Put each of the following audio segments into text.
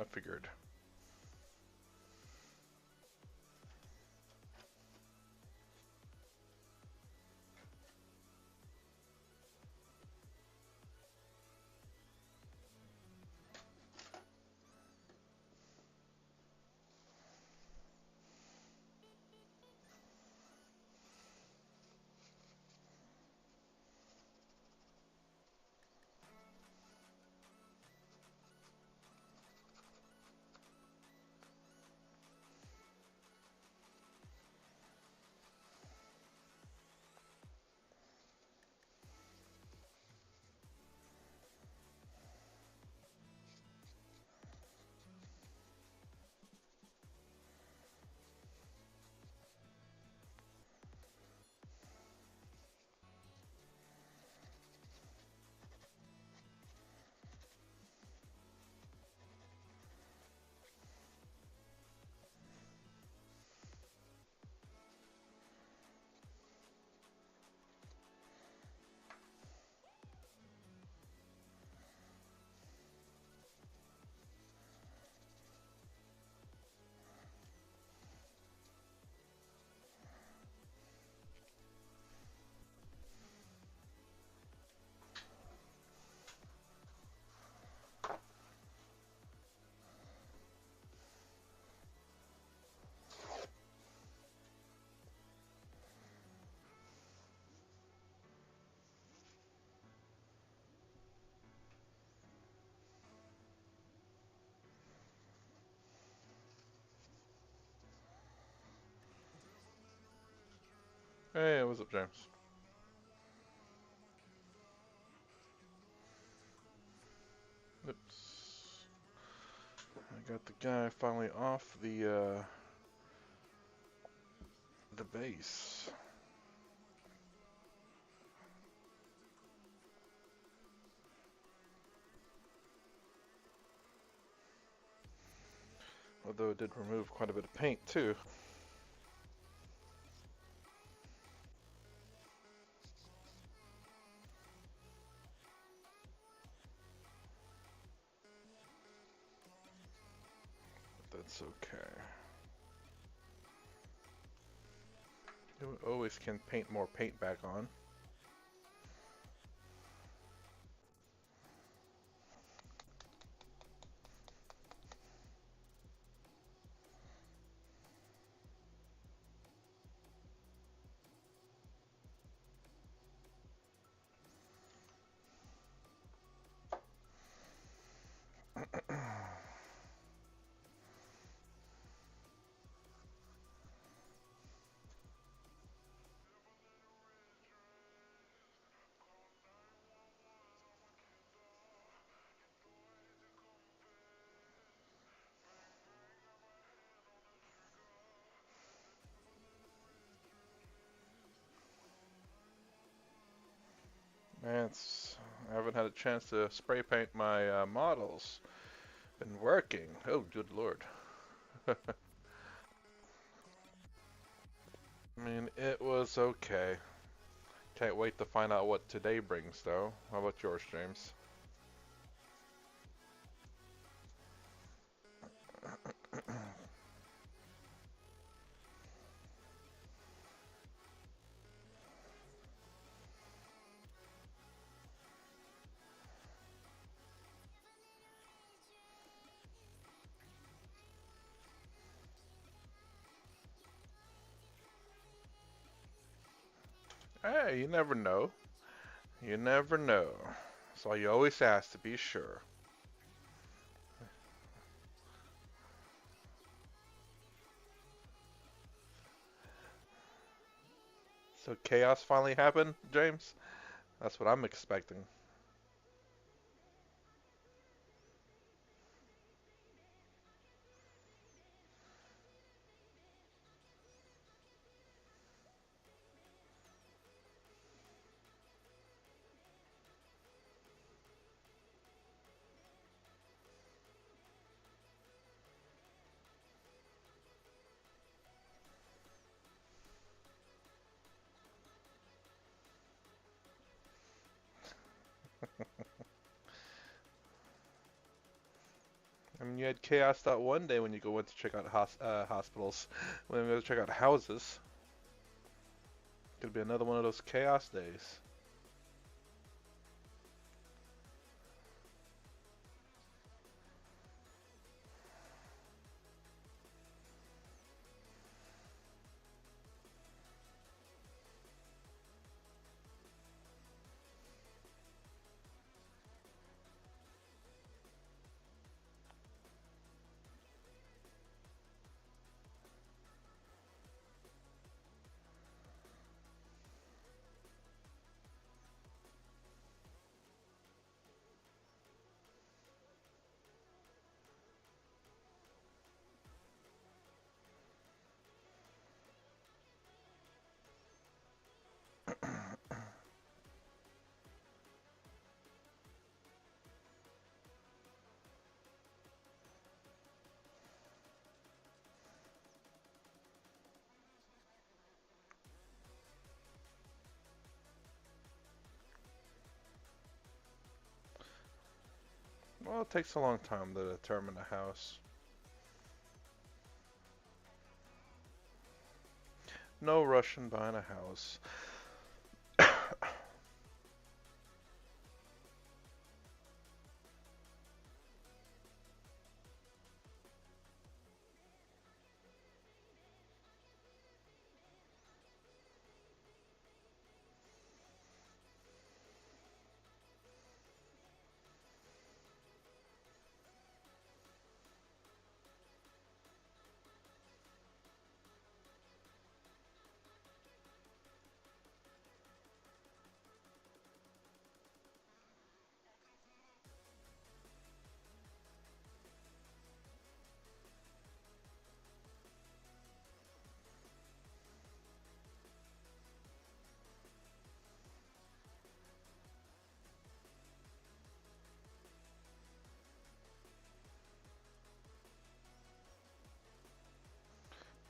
I figured. Hey, what's up, James? Oops. I got the guy finally off the base. Although it did remove quite a bit of paint too. But that's okay. You always can paint more paint back on. Man, I haven't had a chance to spray paint my models. Been working. Oh, good lord. I mean, it was okay. Can't wait to find out what today brings, though. How about yours, James? Hey, you never know. You never know. So you always ask to be sure. So chaos finally happened, James? That's what I'm expecting. I mean, you had chaos that one day when you go in to check out hospitals. When we go to check out houses. Could be another one of those chaos days. Well, it takes a long time to determine a house. No rushing buying a house.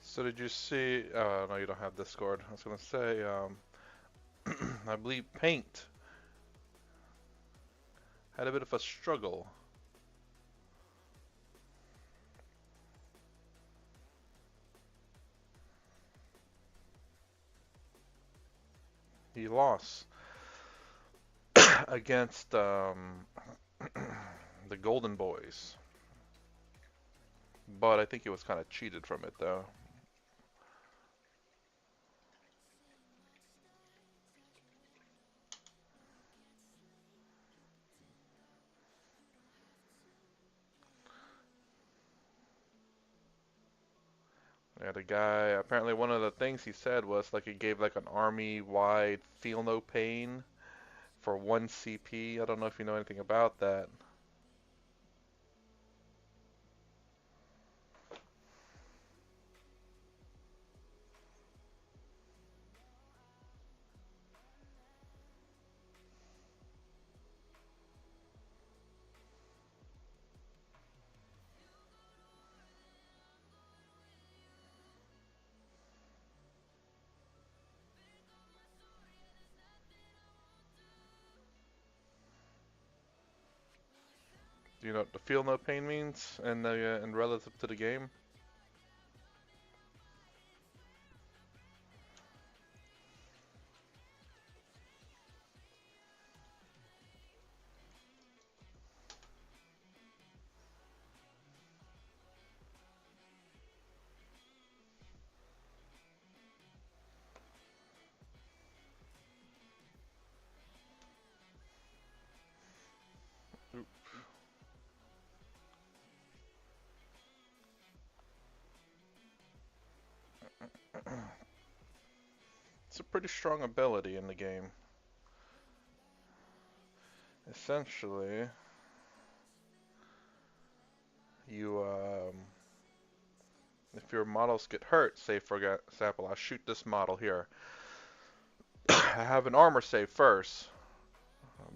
So did you see? No, you don't have Discord. I was gonna say, I believe Paint had a bit of a struggle. He lost against the Golden Boys, but I think he was kind of cheated from it though. Yeah, the guy, apparently one of the things he said was like he gave like an army-wide feel no pain for 1 CP. I don't know if you know anything about that. Do you know what the feel no pain means in relative to the game? It's a pretty strong ability in the game. Essentially, you if your models get hurt, say for example, I shoot this model here. I have an armor save first,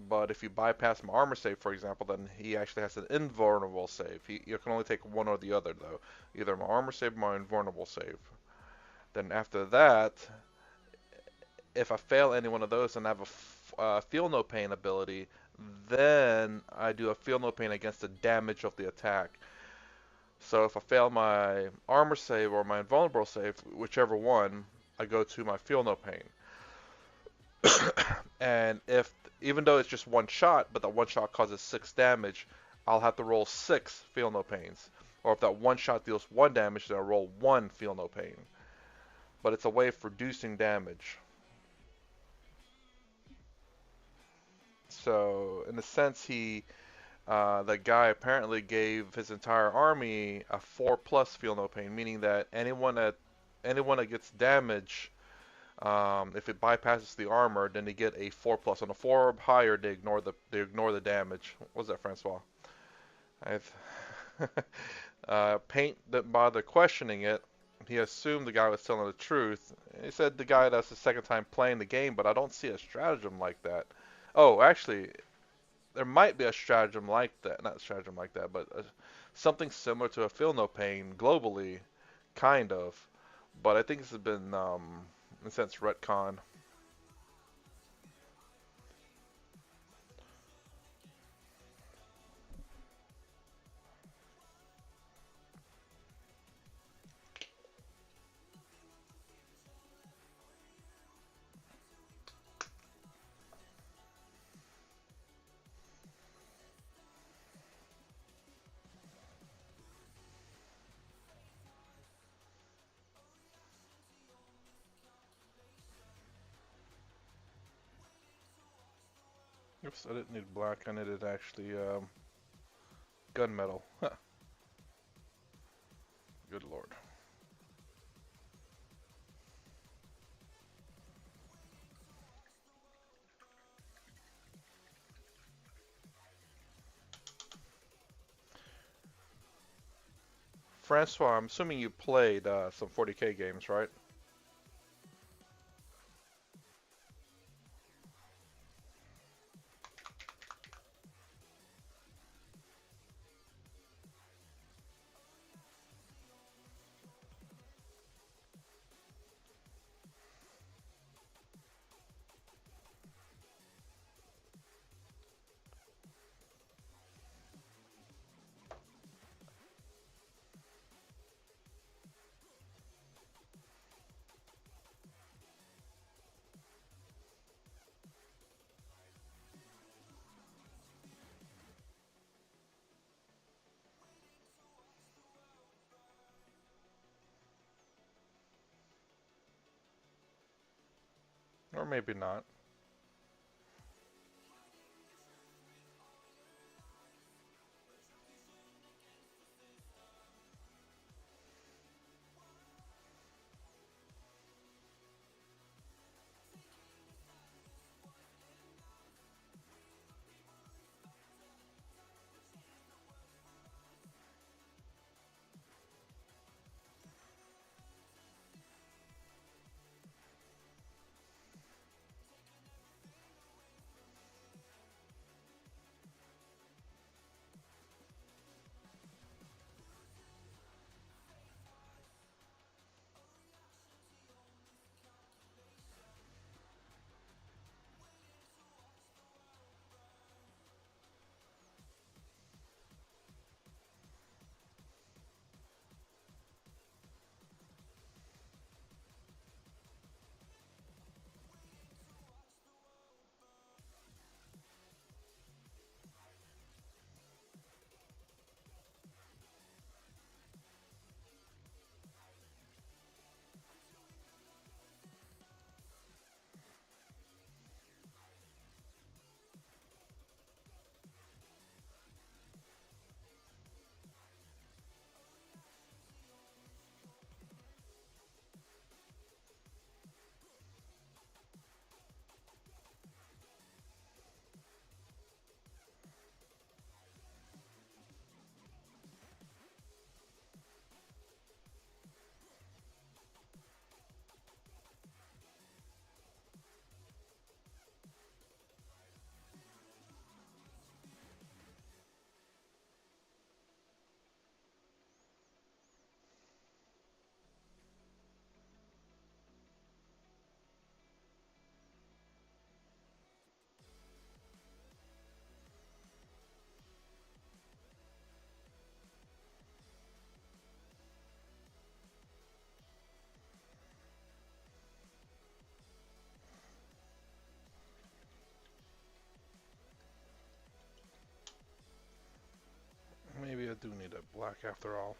but if you bypass my armor save, for example, then he actually has an invulnerable save. You can only take one or the other though, either my armor save or my invulnerable save. Then after that, if I fail any one of those and I have a feel no pain ability, then I do a feel no pain against the damage of the attack. So if I fail my armor save or my invulnerable save, whichever one, I go to my feel no pain. And if, even though it's just one shot, but that one shot causes 6 damage, I'll have to roll 6 feel no pains. Or if that one shot deals 1 damage, then I'll roll 1 feel no pain. But it's a way of reducing damage. So in a sense, that guy apparently gave his entire army a 4+ feel no pain, meaning that anyone that gets damage, if it bypasses the armor, then they get a 4+. On a 4 or higher, they ignore the damage. What was that, Francois? I've Paint didn't bother questioning it. He assumed the guy was telling the truth. He said the guy that's the second time playing the game, but I don't see a stratagem like that. Oh, actually, there might be a stratagem like that. Not a stratagem like that, but something similar to a feel no pain globally, kind of. But I think this has been, in a sense, retcon. Oops, I didn't need black. I needed actually gunmetal. Huh. Good lord. Francois, I'm assuming you played some 40K games, right? Or maybe not. black after all.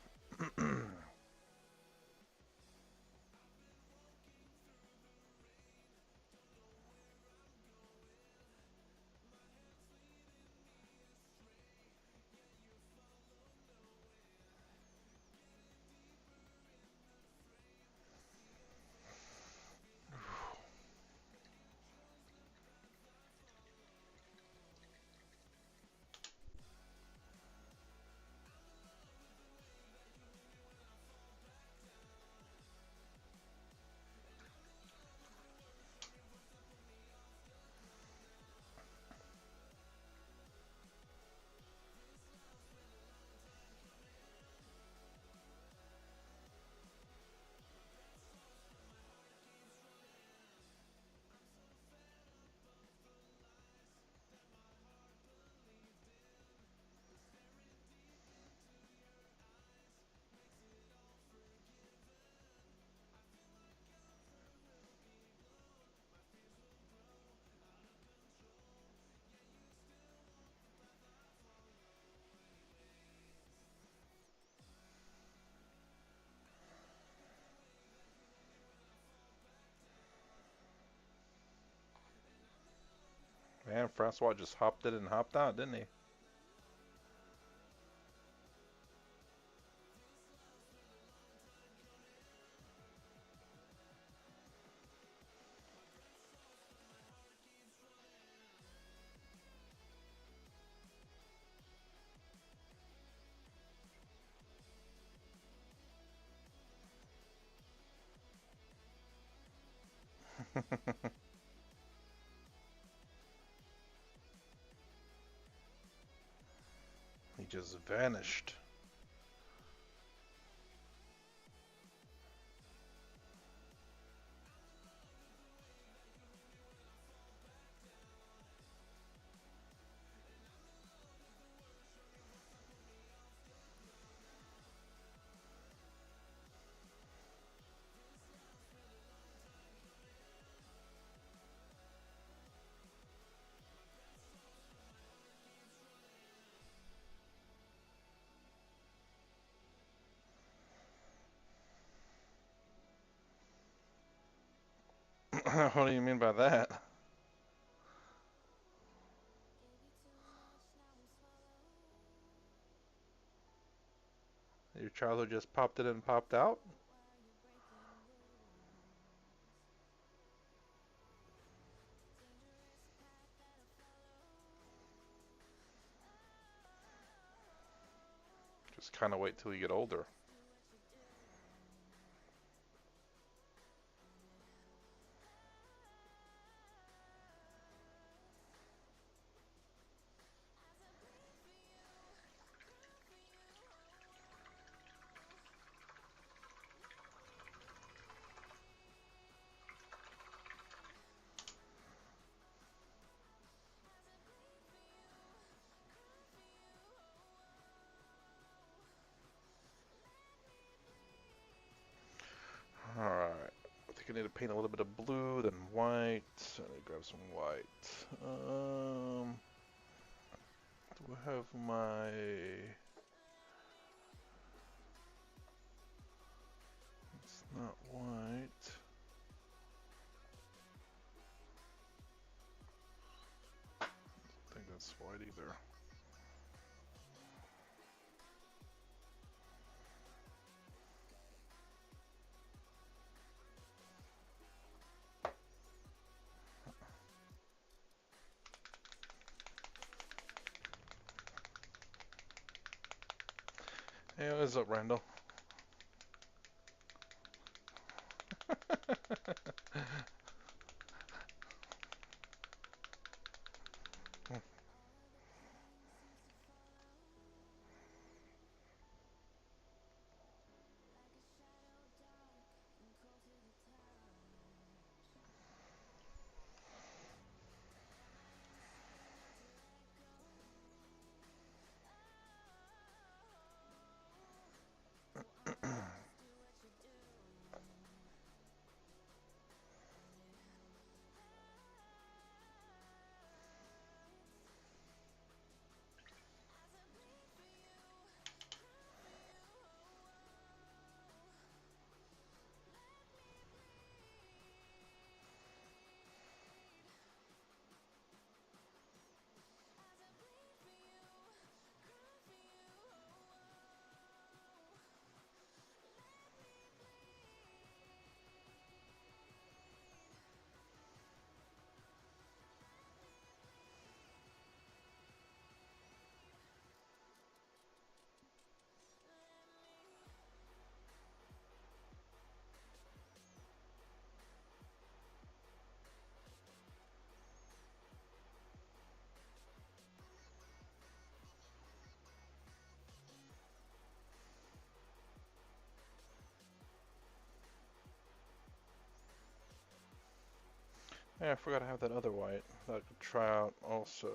Man, Francois just hopped in and hopped out, didn't he? He just vanished. What do you mean by that? Your childhood just popped in and popped out? Just kind of wait till you get older. Alright. I think I need to paint a little bit of blue, then white. Let me grab some white. Do I have my... It's not white. I don't think that's white either. Hey, what's up, Randall? Yeah, I forgot to have that other white that I could try out also.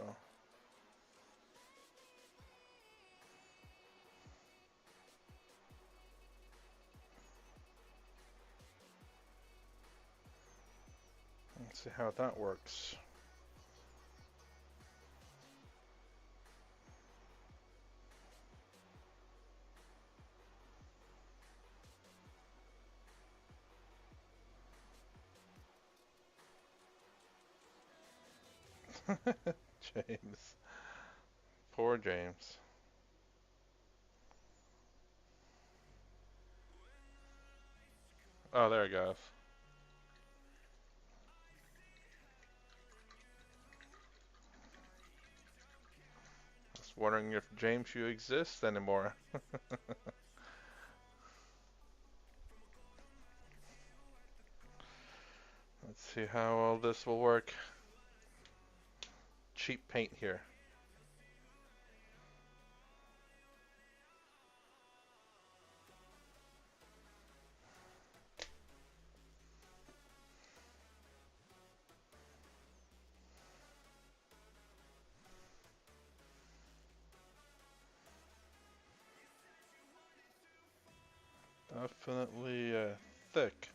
Let's see how that works. James. Poor James. Oh, there it goes. Just wondering if James you exist anymore. Let's see how all this will work. Cheap paint here. Definitely thick.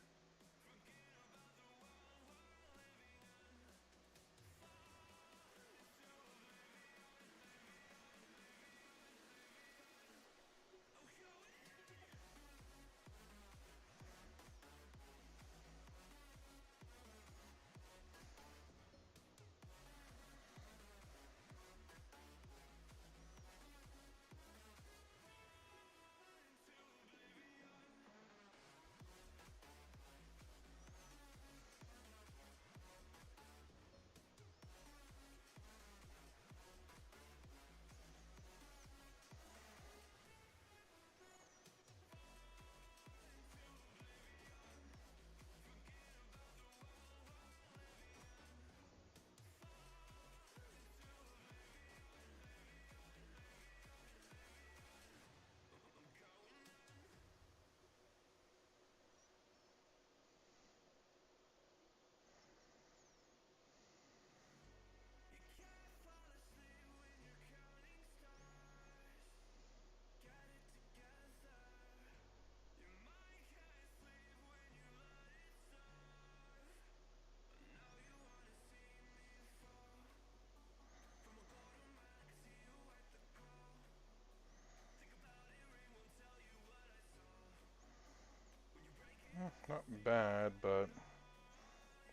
Not bad, but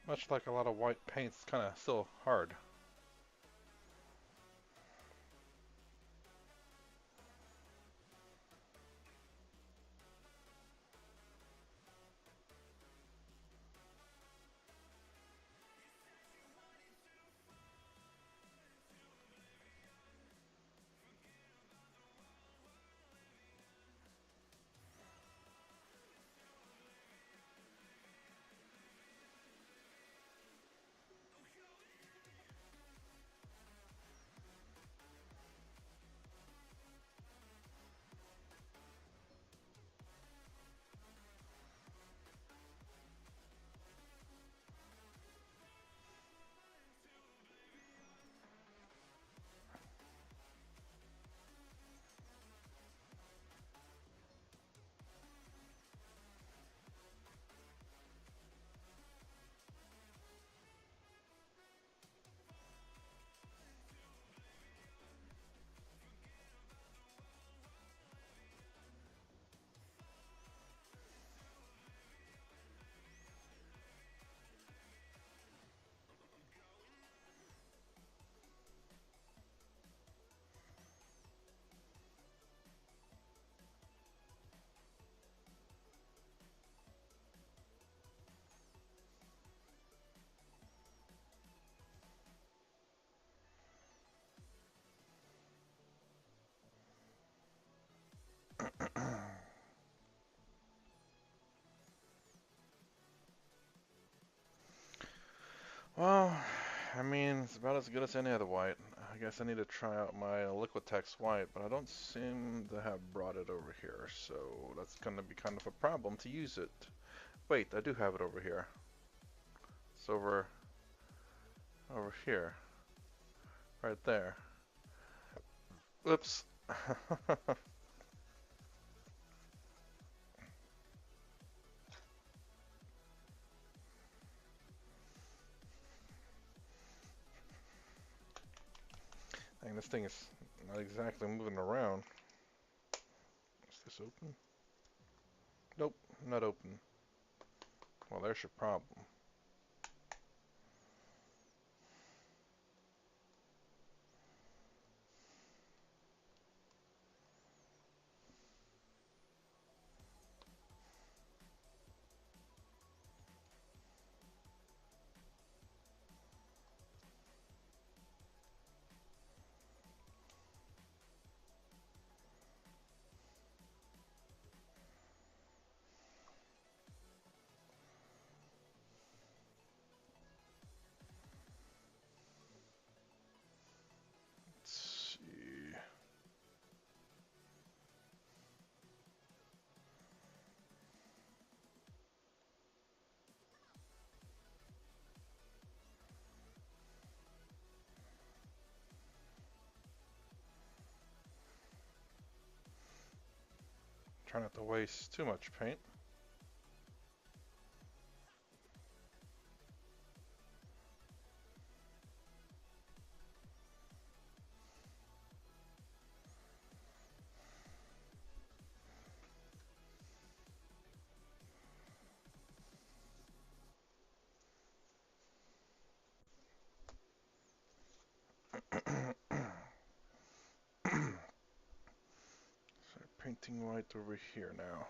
much like a lot of white paint's kind of still hard. Well, I mean, it's about as good as any other white. I guess I need to try out my Liquitex white, but I don't seem to have brought it over here, so that's going to be kind of a problem to use it. Wait, I do have it over here. It's over. over here, right there. Oops. Dang, this thing is not exactly moving around. Is this open? Nope, not open. Well, there's your problem. Let's see. Try not to waste too much paint. Start painting white over here now.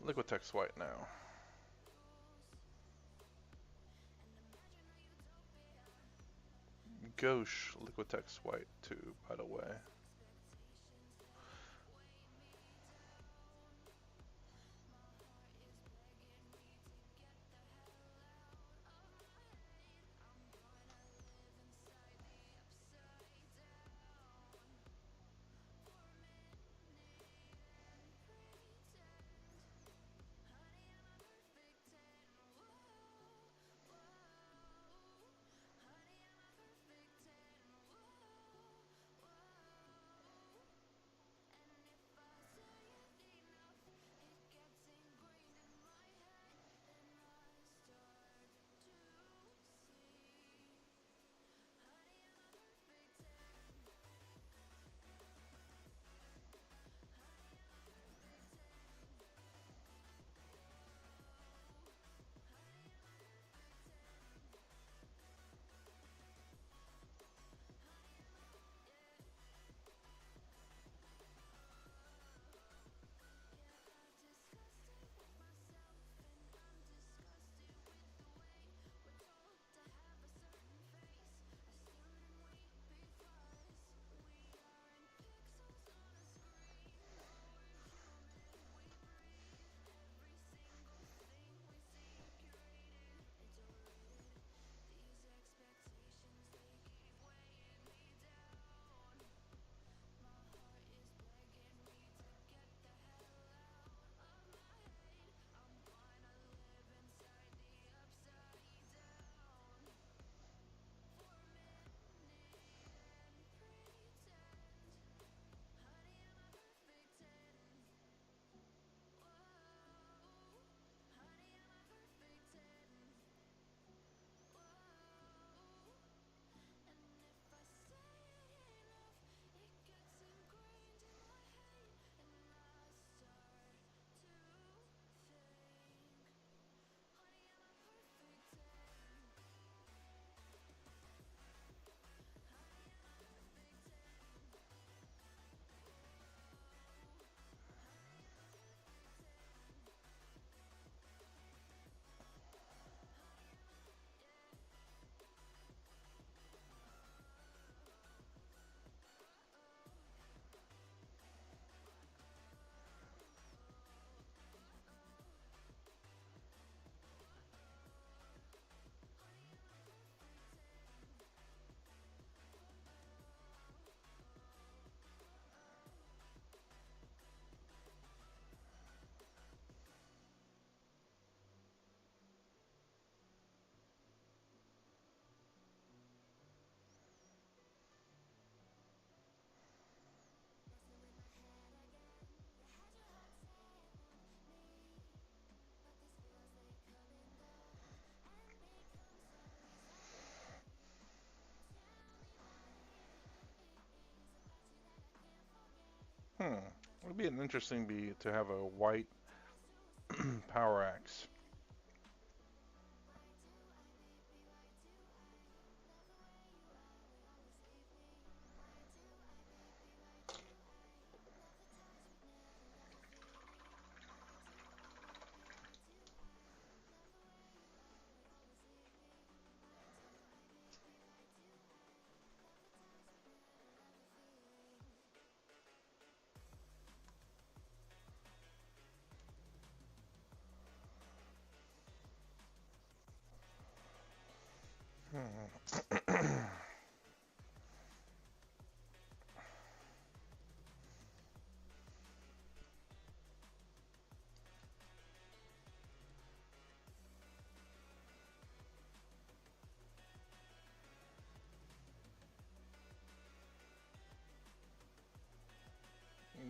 Liquitex white now. Gauche Liquitex white too, by the way. Hmm. It would be an interesting to have a white power axe. Hmm.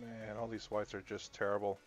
Man, all these whites are just terrible.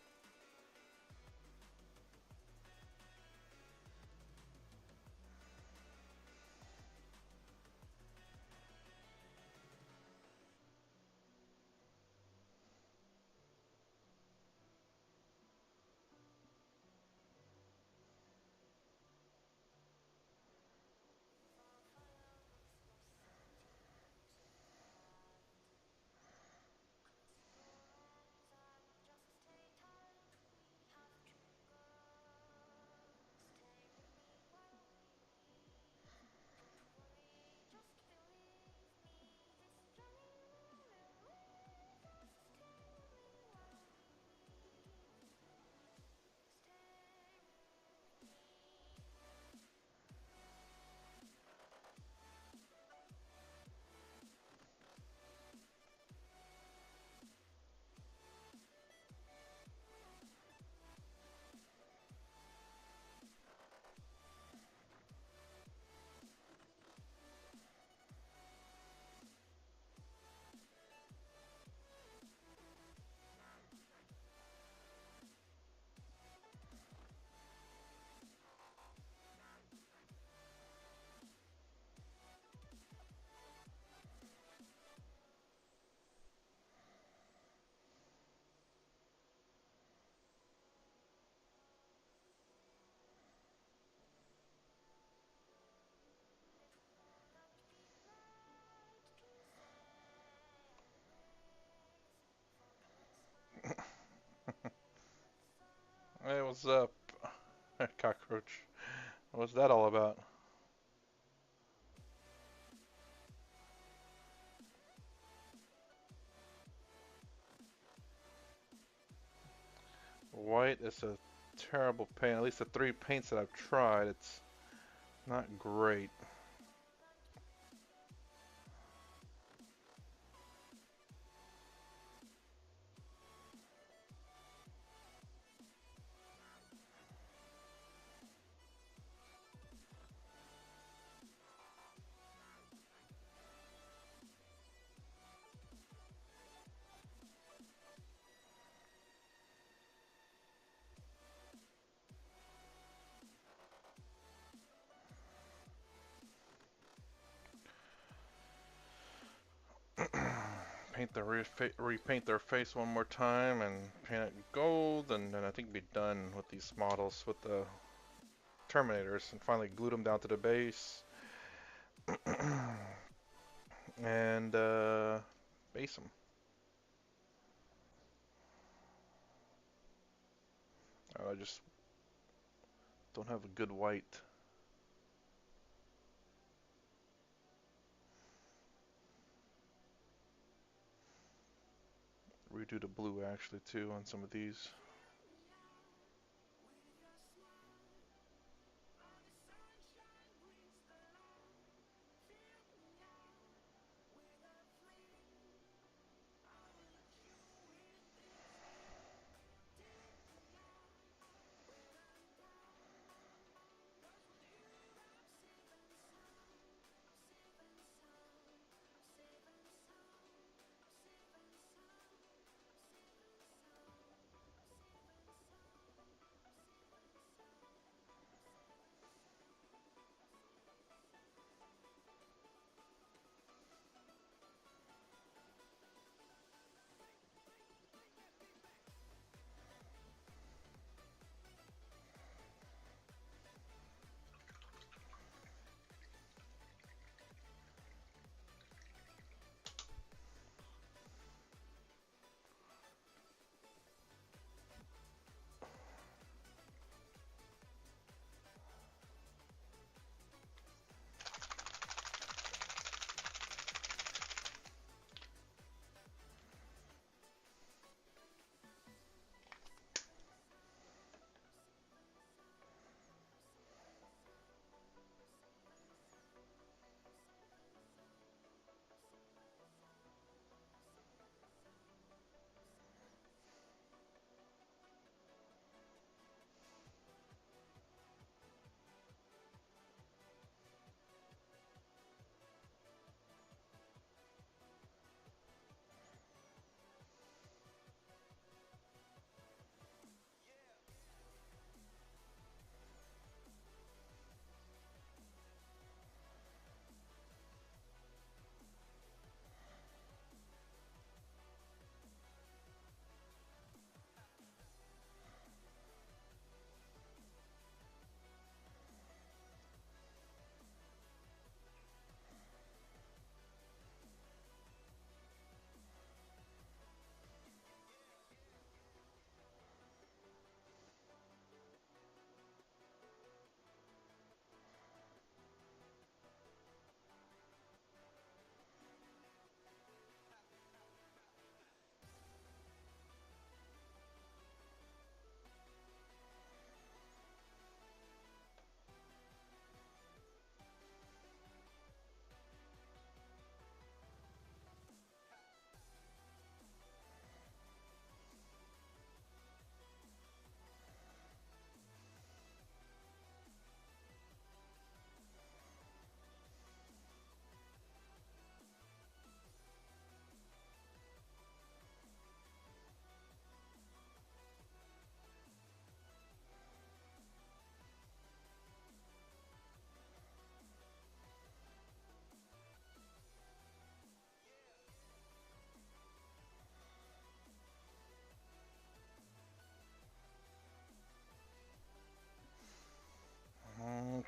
Hey, what's up, cockroach? What's that all about? White is a terrible paint. At least the three paints that I've tried, it's not great. Paint the repaint their face one more time and paint it gold, and then I think be done with these models with the Terminators, and finally glued them down to the base and base them. I just don't have a good white. Redo the blue actually too on some of these.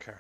Okay.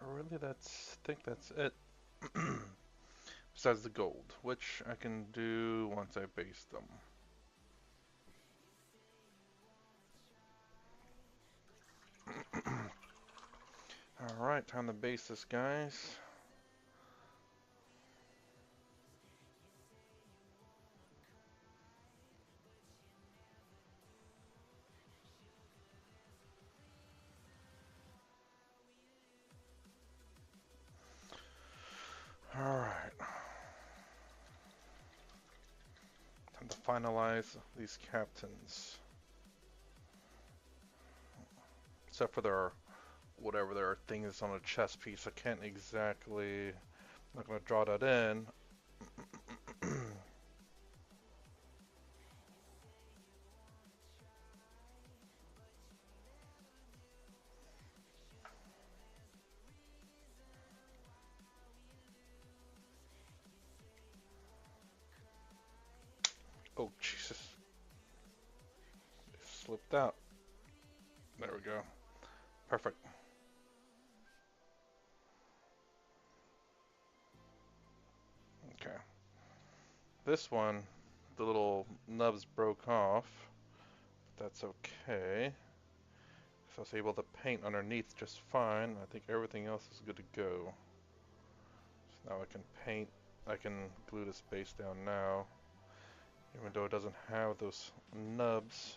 Really, I think that's it. Besides the gold, which I can do once I base them. Alright, time to base this, guys. Alright, time to finalize these captains. Except for their whatever there are things on a chess piece. I can't exactly. I'm not gonna draw that in. Oh Jesus! It slipped out. There we go. Perfect. Okay. This one, the little nubs broke off. That's okay. So I was able to paint underneath just fine. I think everything else is good to go. So now I can paint. I can glue this base down now. Even though it doesn't have those nubs.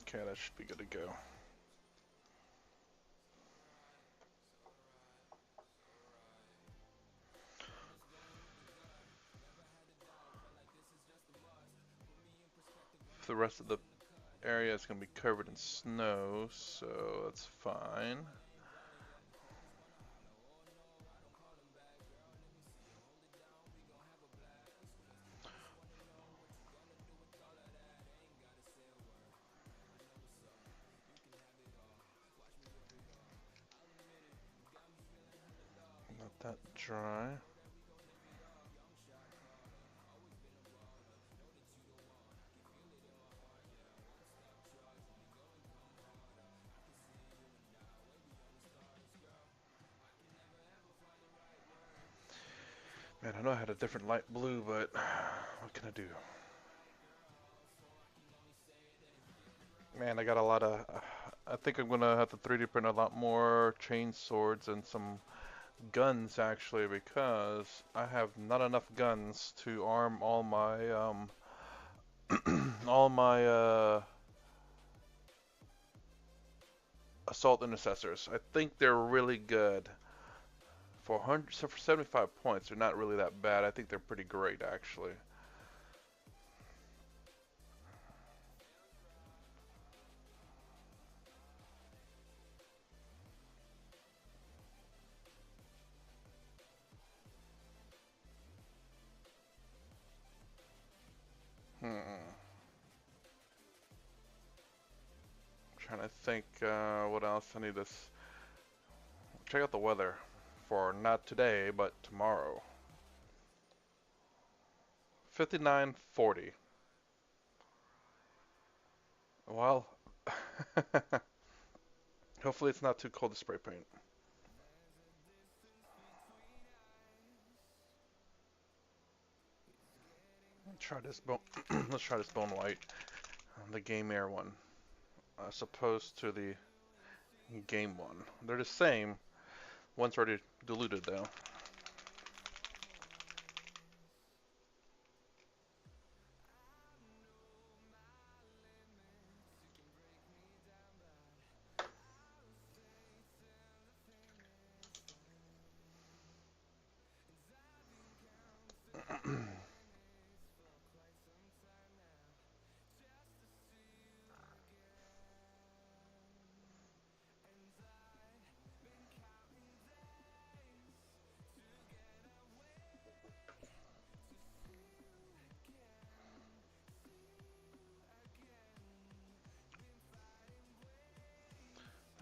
Okay, that should be good to go. The rest of the area is going to be covered in snow, so that's fine. That dry. Man, I know I had a different light blue, but what can I do? Man, I got a lot of. I think I'm gonna have to 3D print a lot more chain swords and some guns actually, because I have not enough guns to arm all my all my assault intercessors. I think they're really good. For 100, so for 75 points, they're not really that bad. I think they're pretty great actually. Hmm. Trying to think what else I need this. Check out the weather for not today, but tomorrow. 5940. Well, hopefully it's not too cold to spray paint. Let's try this bone. Let's try this bone white, the game air one, as opposed to the game one. They're the same. One's already diluted though.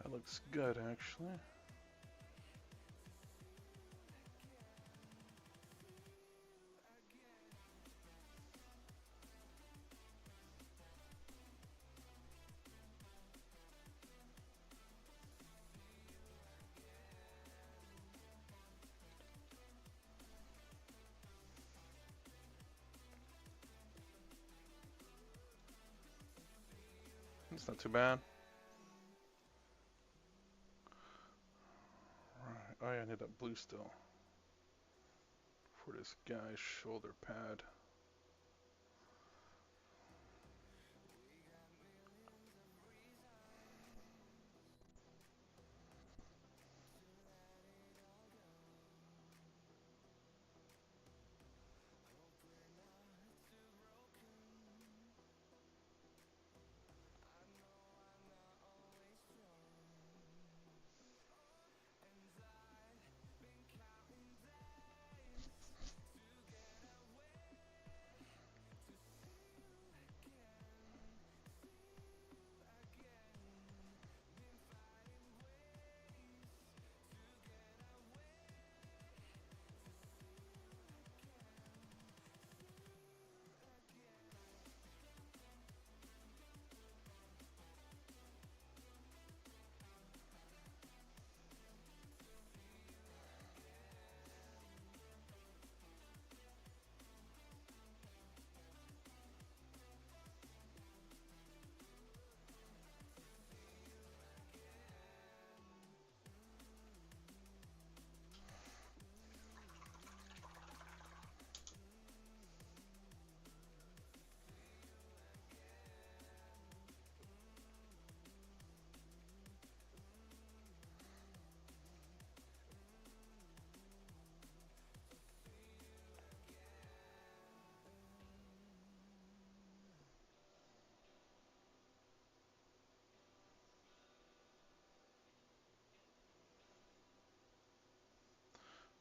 That looks good actually. It's not too bad. Right. Oh yeah, I need that blue still for this guy's shoulder pad.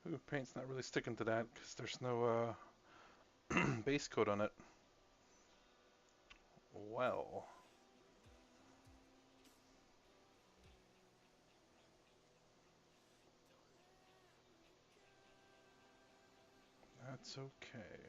Ooh, paint's not really sticking to that because there's no base coat on it. Well, That's okay.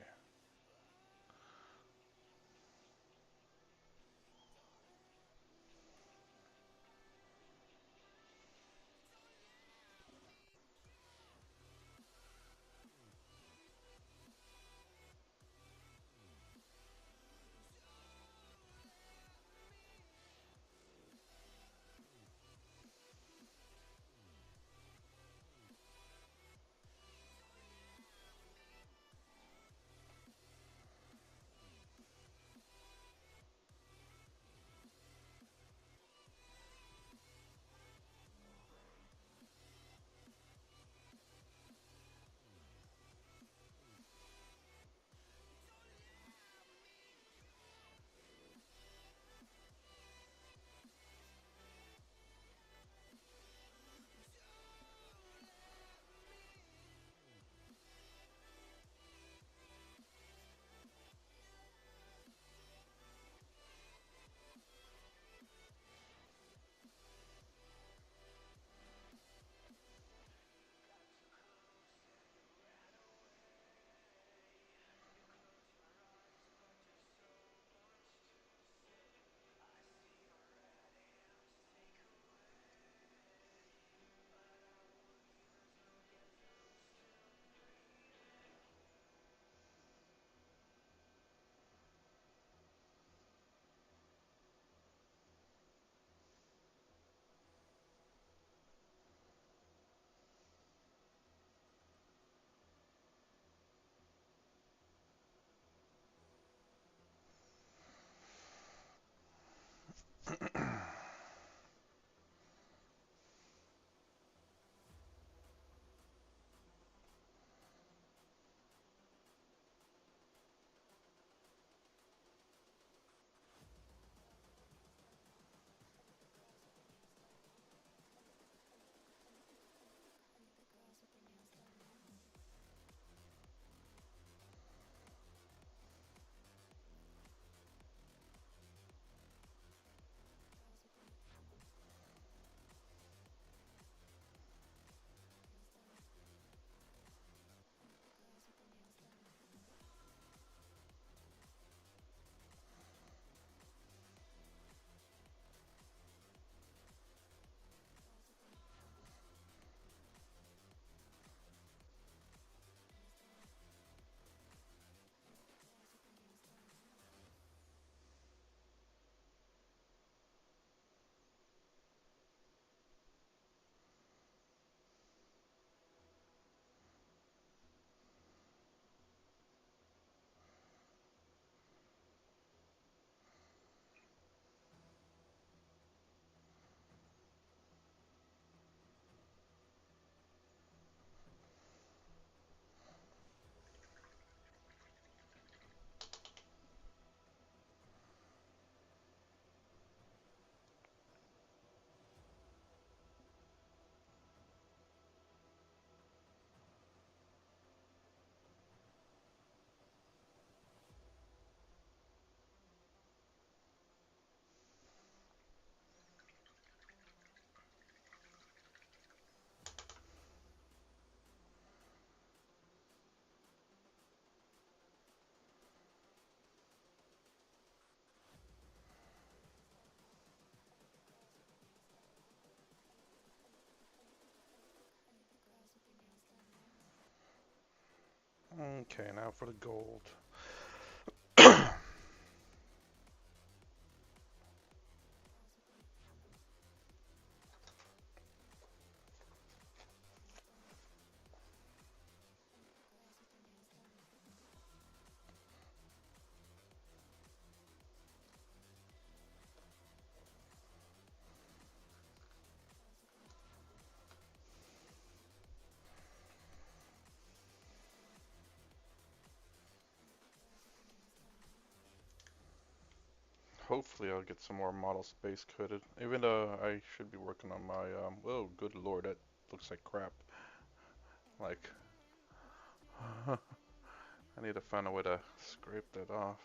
Okay, now for the gold. Hopefully I'll get some more model space coated. Even though I should be working on my, oh, good lord, that looks like crap. Like, I need to find a way to scrape that off.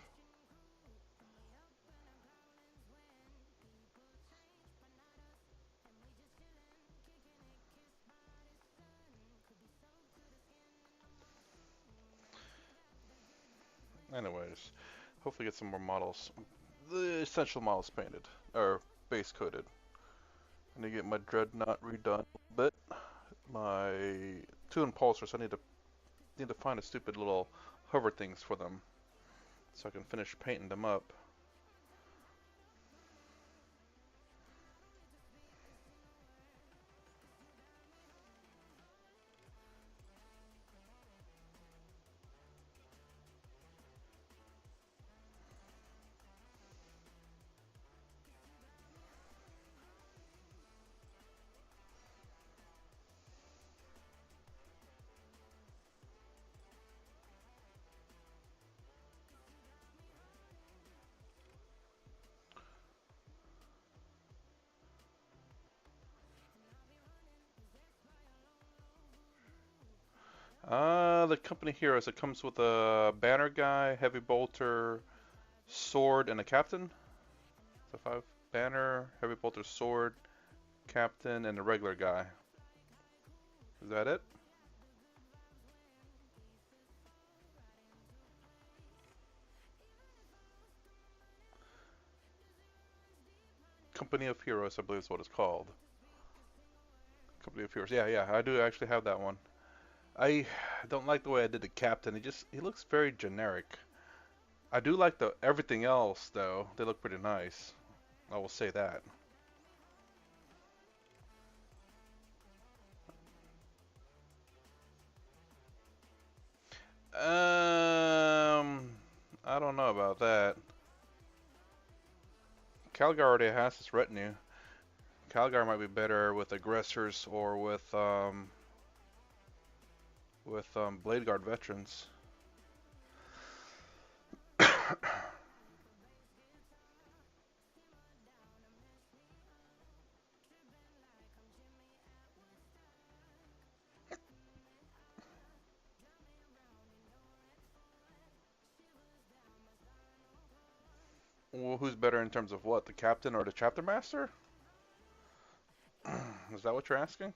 Anyways, hopefully get some more models. The essential models painted, or base coated. And to get my dreadnought redone a little bit. My two impulsors, I need to find a stupid little hover things for them so I can finish painting them up. The company heroes. It comes with a banner guy, heavy bolter, sword, and a captain. So five banner, heavy bolter, sword, captain, and a regular guy. Is that it? Company of Heroes, I believe is what it's called. Company of Heroes. Yeah, yeah, I do actually have that one. I don't like the way I did the captain. He looks very generic. I do like the everything else though. They look pretty nice. I will say that. I don't know about that. Calgar already has his retinue. Calgar might be better with aggressors or with Blade Guard veterans. Well, who's better in terms of what? The captain or the chapter master? Is that what you're asking?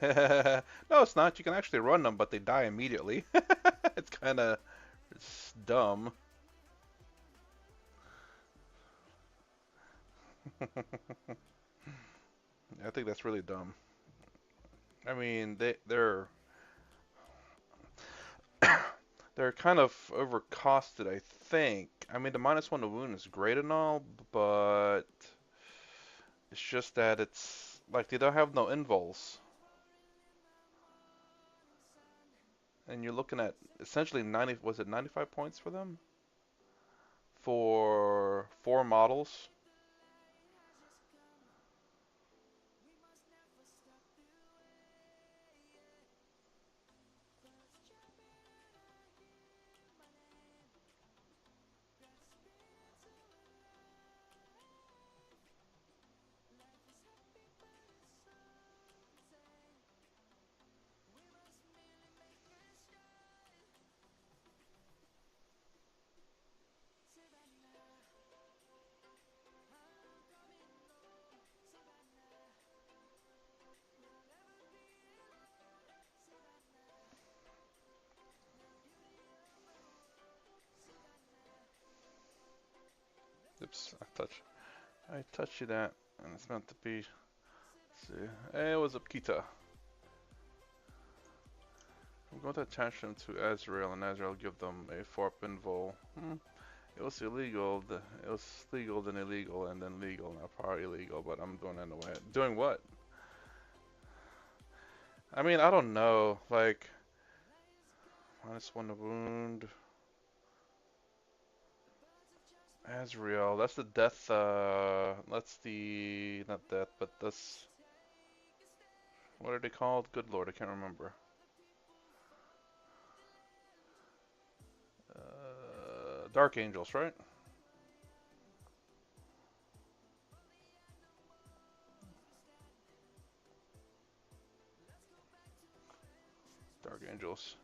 No, it's not. You can actually run them, but they die immediately. It's kind of dumb. I think that's really dumb. I mean, they're kind of overcosted, I think. I mean, the -1 to wound is great and all, but it's just that it's like they don't have no invols, and you're looking at essentially 90. Was it 95 points for them for four models? Oops, I touched you that, and it's meant to be. Let's see, hey, what's up, Kita? I'm going to attach them to Azrael, and Azrael give them a FORP invol. It was illegal. It was legal, then illegal, and then legal. Now probably illegal, but I'm doing it anyway. Doing what? I mean, I don't know. Like -1 to wound. Azrael. That's the death. That's the not death, but that's what are they called? Good lord, I can't remember. Dark Angels, right? Dark Angels.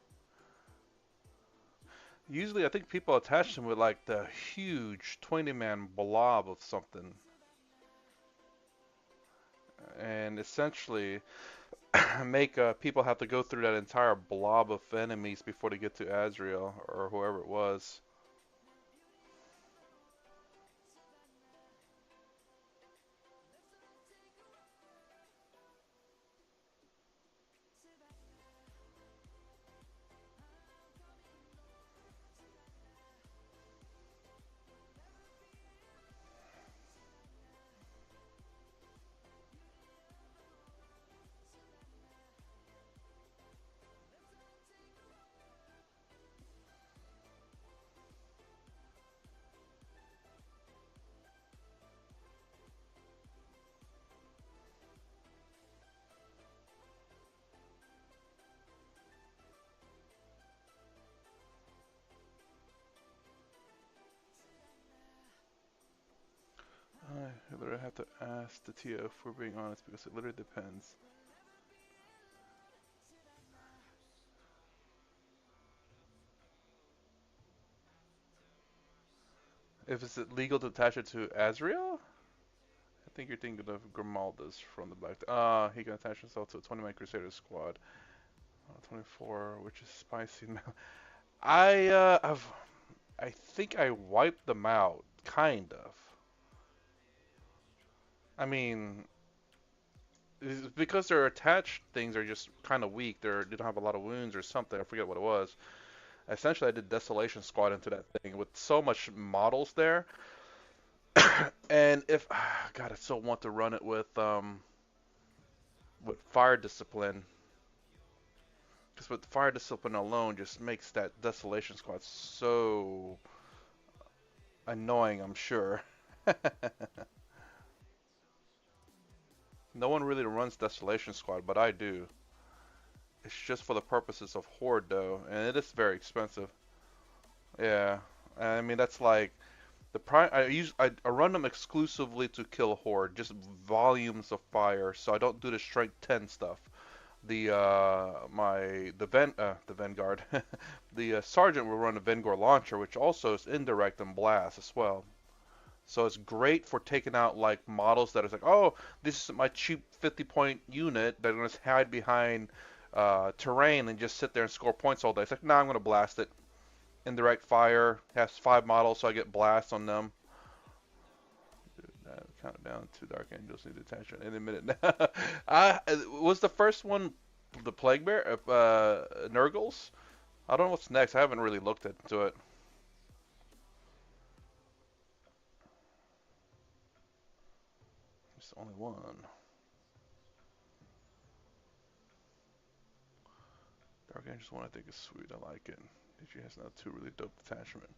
Usually, I think people attach them with like the huge 20-man blob of something, and essentially make people have to go through that entire blob of enemies before they get to Azrael or whoever it was. I literally have to ask the TO if we're being honest because it literally depends. If it's legal to attach it to Azrael? I think you're thinking of Grimalda's from the back. He can attach himself to a 20-man Crusader squad. 24, which is spicy. I think I wiped them out, kind of. I mean, it's because their attached things are just kind of weak. They don't have a lot of wounds or something. I forget what it was. Essentially, I did Desolation Squad into that thing with so much models there. And if God, I still want to run it with Fire Discipline, because with Fire Discipline alone just makes that Desolation Squad so annoying. I'm sure. No one really runs Desolation Squad, but I do. It's just for the purposes of Horde, though, and it is very expensive. Yeah, I mean that's like the prime. I run them exclusively to kill Horde, just volumes of fire. So I don't do the Strength 10 stuff. The Vanguard, the Sergeant will run a Vanguard launcher, which also is indirect and blast as well. So it's great for taking out like models that is like, oh, this is my cheap 50-point unit. They're gonna hide behind terrain and just sit there and score points all day. It's like, nah, I'm gonna blast it. Indirect fire has 5 models, so I get blast on them. Count down to Dark Angels need attachment in a minute. Was the first one the Plague Bear? Nurgles? I don't know what's next. I haven't really looked into it. It's the only one. Dark Angels one I think is sweet. I like it. She has now 2 really dope detachment.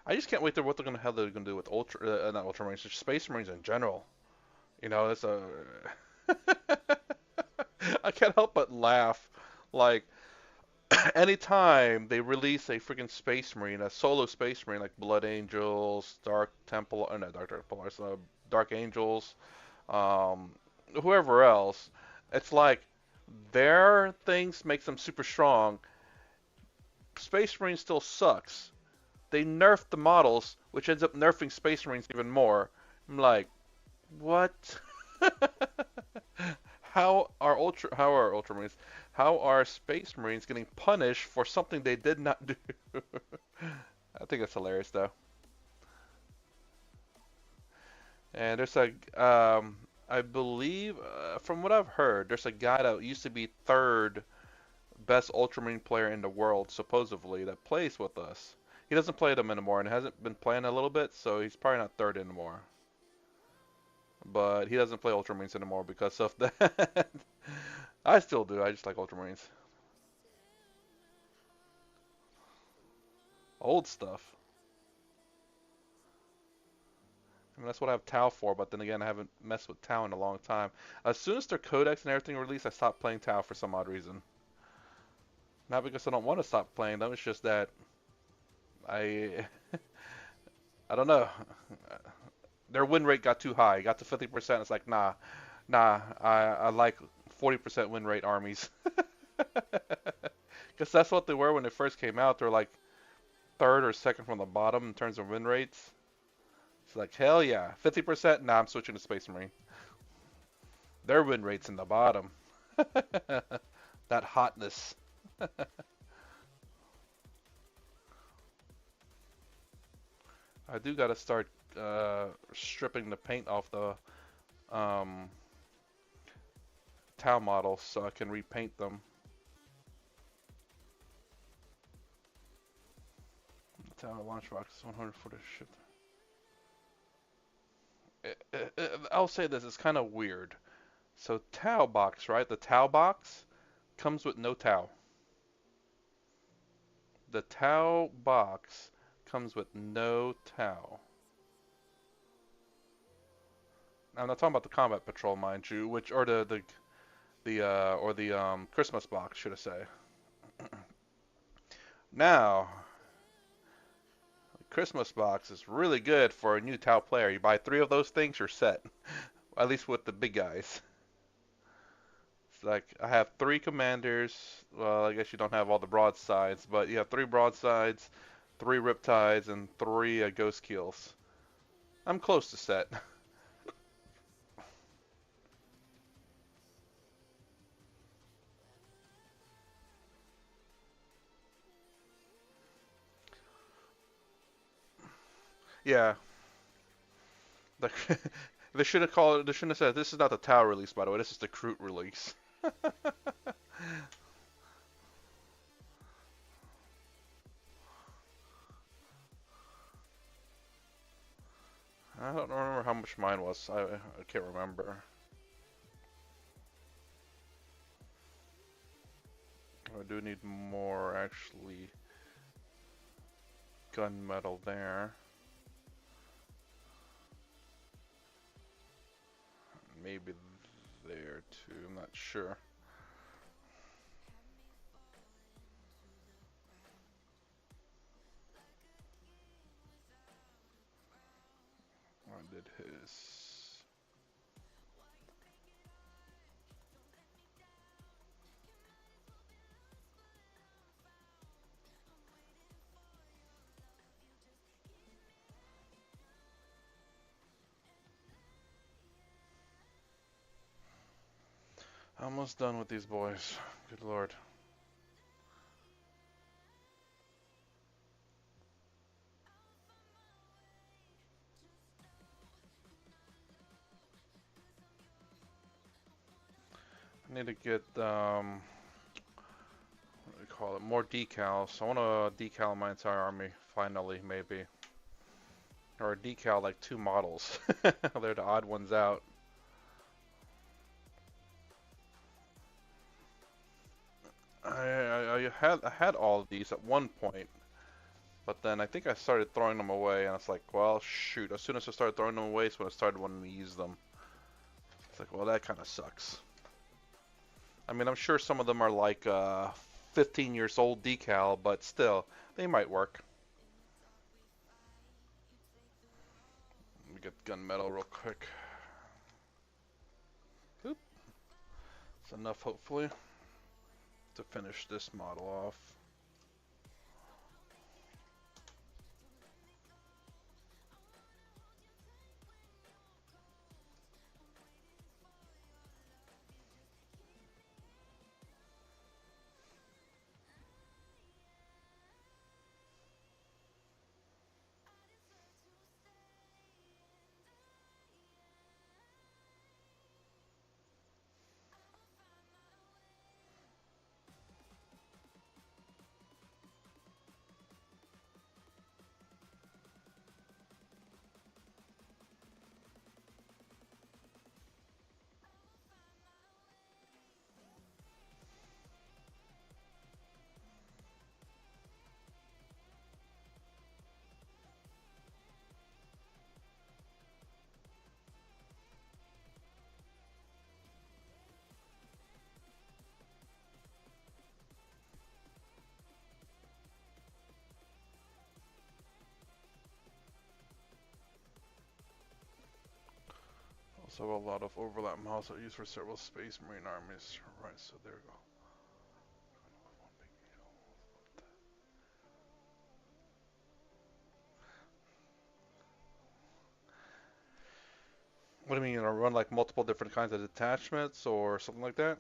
I just can't wait to what they're gonna do with not Ultramarines, just Space Marines in general. You know, it's a I can't help but laugh. Like anytime they release a freaking Space Marine, a solo Space Marine like Blood Angels, Dark Temple, not Dark Templars, Dark Angels, um, whoever else, it's like their things makes them super strong. Space Marine still sucks. They nerfed the models, which ends up nerfing Space Marines even more. I'm like, what? How are Ultramarines? How are Space Marines getting punished for something they did not do? I think it's hilarious though. And there's I believe, from what I've heard, there's a guy that used to be third best Ultramarine player in the world, supposedly, that plays with us. He doesn't play them anymore and hasn't been playing a little bit, so he's probably not third anymore. But he doesn't play Ultramarines anymore because of that. I still do. I just like Ultramarines. Old stuff. I mean, that's what I have Tau for, but then again, I haven't messed with Tau in a long time. As soon as their codex and everything released, I stopped playing Tau for some odd reason. Not because I don't want to stop playing them, it's just that I I don't know. Their win rate got too high. It got to 50%. It's like, nah, I like 40% win rate armies. Because that's what they were when they first came out. They're like third or second from the bottom in terms of win rates. It's like, hell yeah. 50%? Nah, I'm switching to Space Marine. Their win rate's in the bottom. That hotness. I do gotta start stripping the paint off the um, Tau models so I can repaint them. Tau launch box is 100 for the ship. I'll say this, it's kind of weird. So Tau box, right? The Tau box comes with no Tau. The Tau box comes with no Tau. I'm not talking about the combat patrol, mind you, which or the Christmas box, should I say? Now, the Christmas box is really good for a new Tau player. You buy 3 of those things, you're set. At least with the big guys. It's like I have 3 commanders. Well, I guess you don't have all the broadsides, but you have 3 broadsides, 3 riptides, and 3 ghost keels. I'm close to set. Yeah. The, they should have called. They shouldn't have said this is not the Tau release, by the way. This is the Kroot release. I don't remember how much mine was. I can't remember. I do need more actually gunmetal there. Maybe there too. I'm not sure. I did his. Almost done with these boys. Good lord. I need to get what do we call it? More decals. I want to decal my entire army finally, maybe, or a decal like 2 models. They're the odd ones out. I had all of these at one point, but then I think I started throwing them away, and it's like, well, shoot. As soon as I started throwing them away, is when I started wanting to use them. It's like, well, that kind of sucks. I mean, I'm sure some of them are like 15 years old decal, but still, they might work. Let me get gunmetal real quick. Oop. It's enough, hopefully, to finish this model off. also a lot of overlap models are used for several Space Marine armies. Right, so there we go. What do you mean, run like multiple different kinds of detachments or something like that?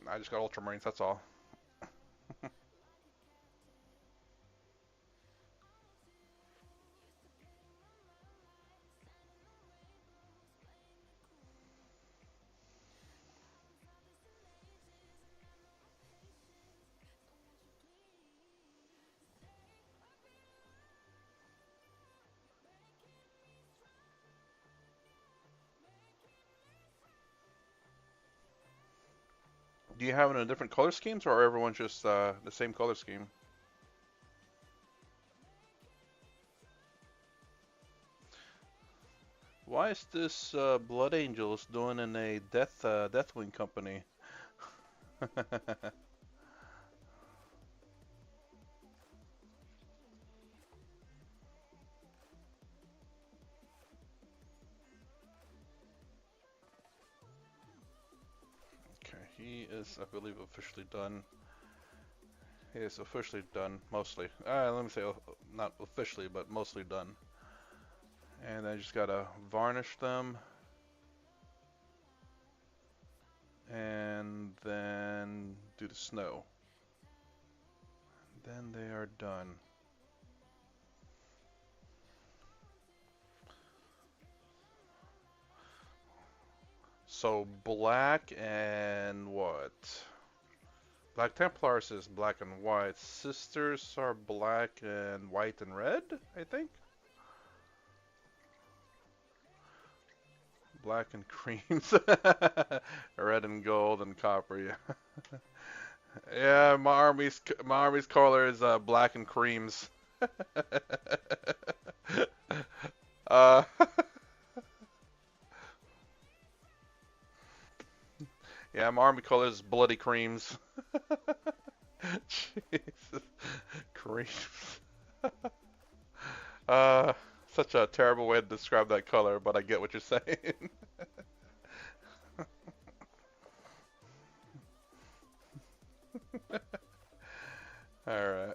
I just got Ultramarines, that's all. Do you have it in different color schemes, or are everyone just the same color scheme? Why is this Blood Angels doing in a Deathwing company? Okay, he is, I believe, officially done. He is officially done, mostly. Let me say, not officially, but mostly done. And I just gotta varnish them, and then do the snow. Then they are done. So black and what? Black Templars is black and white. Sisters are black and white and red, I think. Black and creams. Red and gold and copper, yeah. Yeah, my army's color is black and creams. uh, yeah, my army color is bloody creams. Jesus, creams. Uh, Such a terrible way to describe that color, but I get what you're saying. All right.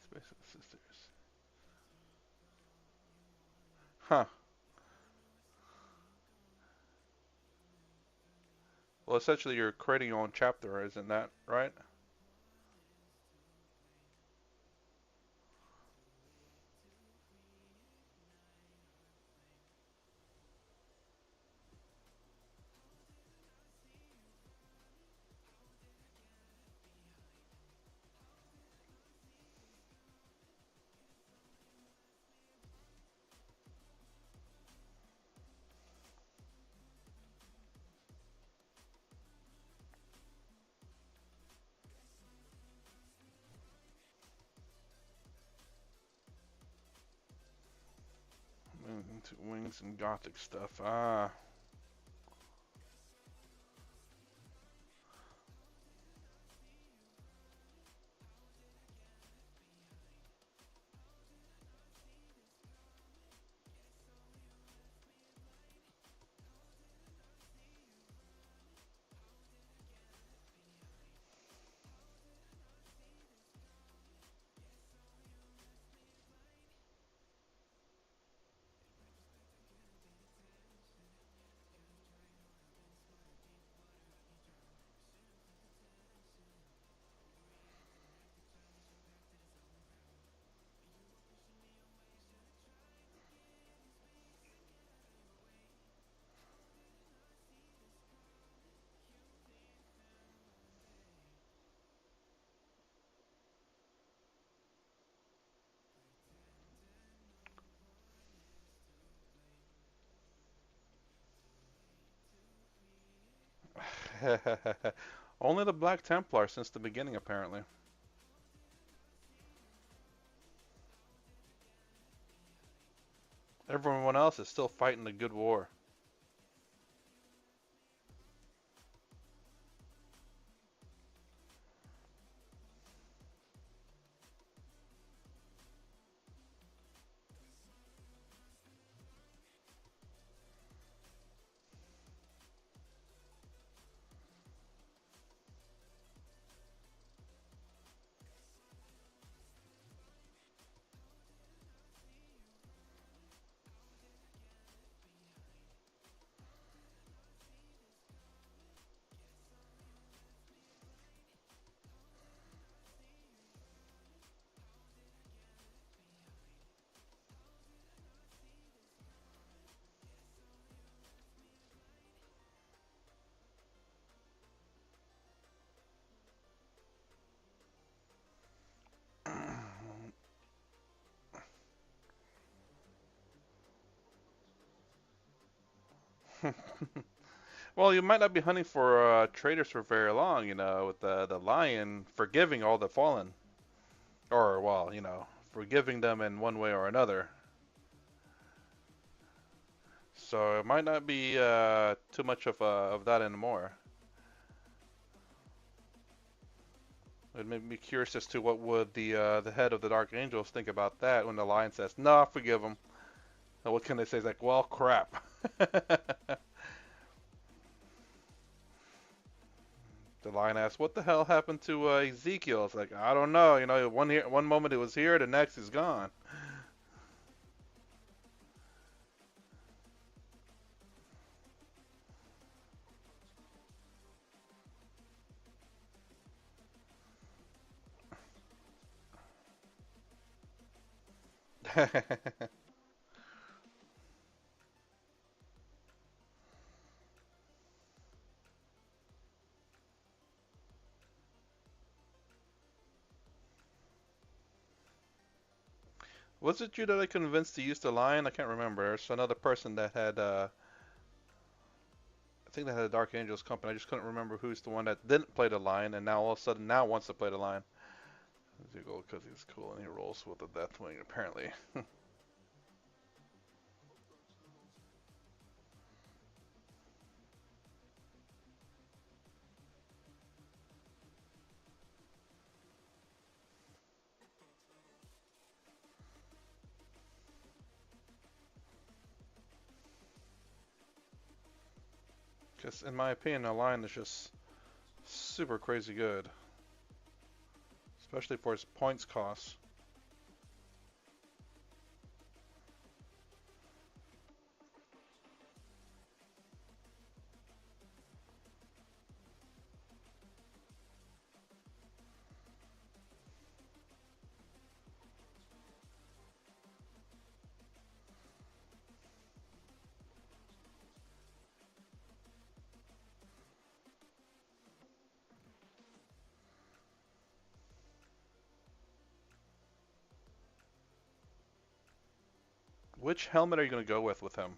Space Sisters. Huh. Well, essentially, you're creating your own chapter, isn't that right? Into wings and gothic stuff. Ah. Only the Black Templar since the beginning, apparently. Everyone else is still fighting the good war. Well, you might not be hunting for traders for very long, with the lion forgiving all the fallen, or well, forgiving them in one way or another. So it might not be too much of that anymore. It made me curious as to what would the head of the Dark Angels think about that when the lion says, "No, I forgive him." And what can they say? It's like, "Well, crap." The lion asks, "What the hell happened to Ezekiel?" It's like, I don't know. One moment it was here, the next he's gone. Was it you that I convinced to use the lion? I can't remember. It's another person that had, I think that had a Dark Angels company. I just couldn't remember who's the one that didn't play the lion and now all of a sudden now wants to play the lion. Because he's cool and he rolls with the Deathwing apparently. Because in my opinion, the lion is just super crazy good, especially for its points cost. Which helmet are you going to go with him?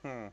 Hmm.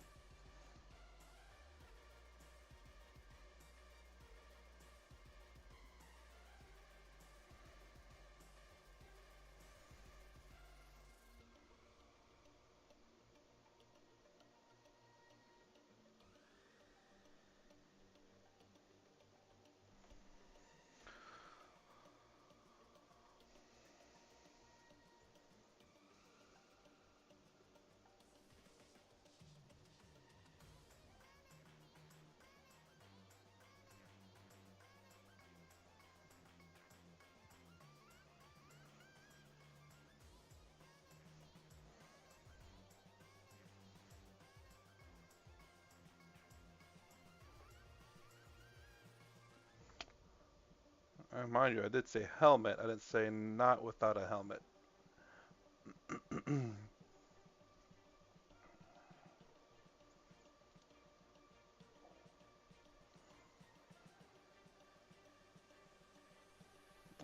Mind you, I did say helmet. I didn't say not without a helmet.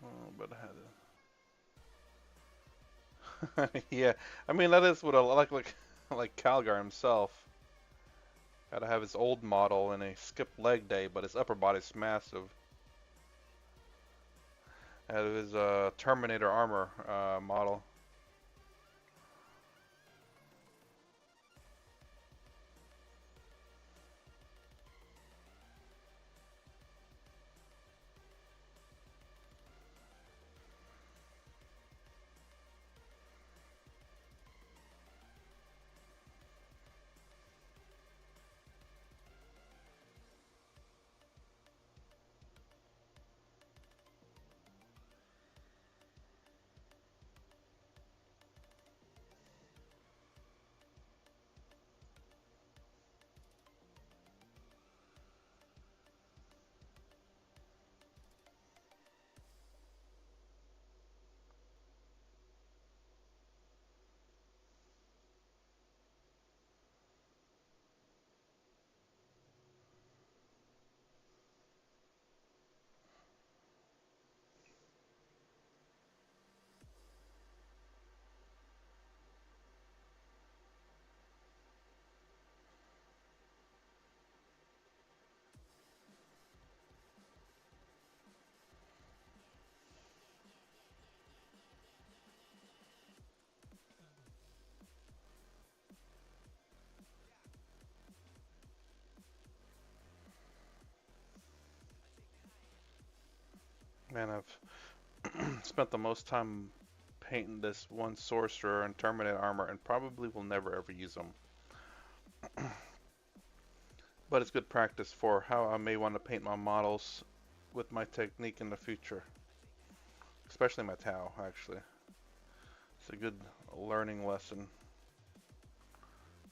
Oh, but I had to. Yeah, I mean that is what I like Calgar himself. Gotta have his old model and a skip leg day, but his upper body's massive. Out of his Terminator armor model. Man, I've spent the most time painting this one sorcerer and Terminator armor, and probably will never ever use them. But it's good practice for how I may want to paint my models with my technique in the future, especially my Tau. Actually, it's a good learning lesson.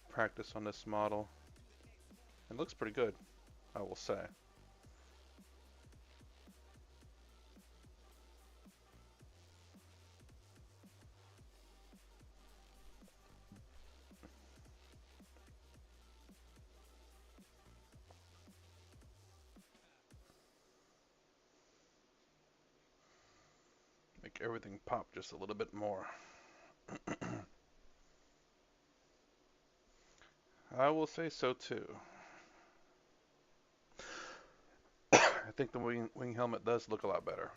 Practice on this model. It looks pretty good, I will say. Make everything pop just a little bit more. I will say so too. I think the wing helmet does look a lot better.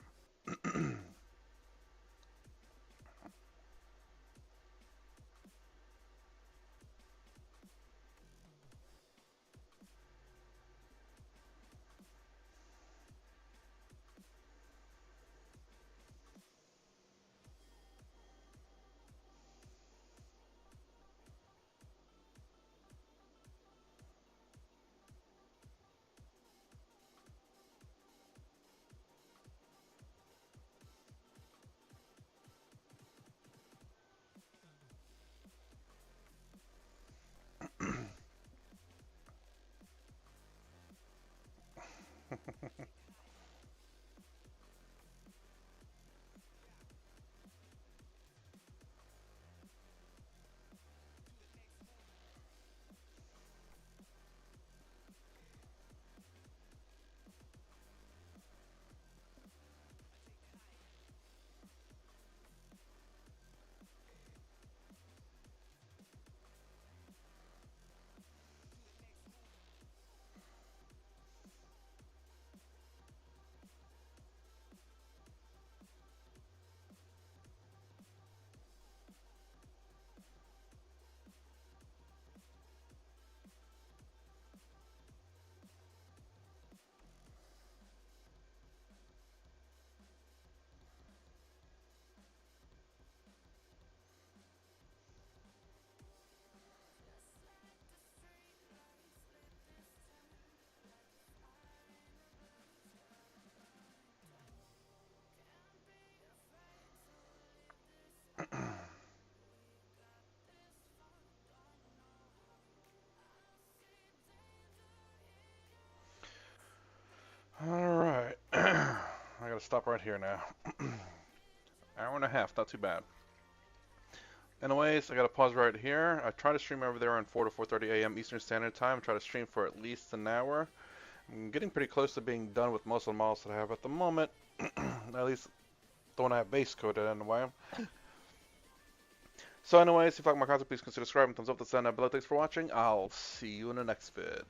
stop right here now. Hour and a half, not too bad. Anyways, I gotta pause right here. I try to stream over there on 4 to 4:30 a.m. Eastern Standard Time. Try to stream for at least an hour. I'm getting pretty close to being done with most of the models that I have at the moment. At least the one I have base coded anyway. So anyways, if you like my content, please consider subscribing, thumbs up, the sign down below. Thanks for watching. I'll see you in the next vid.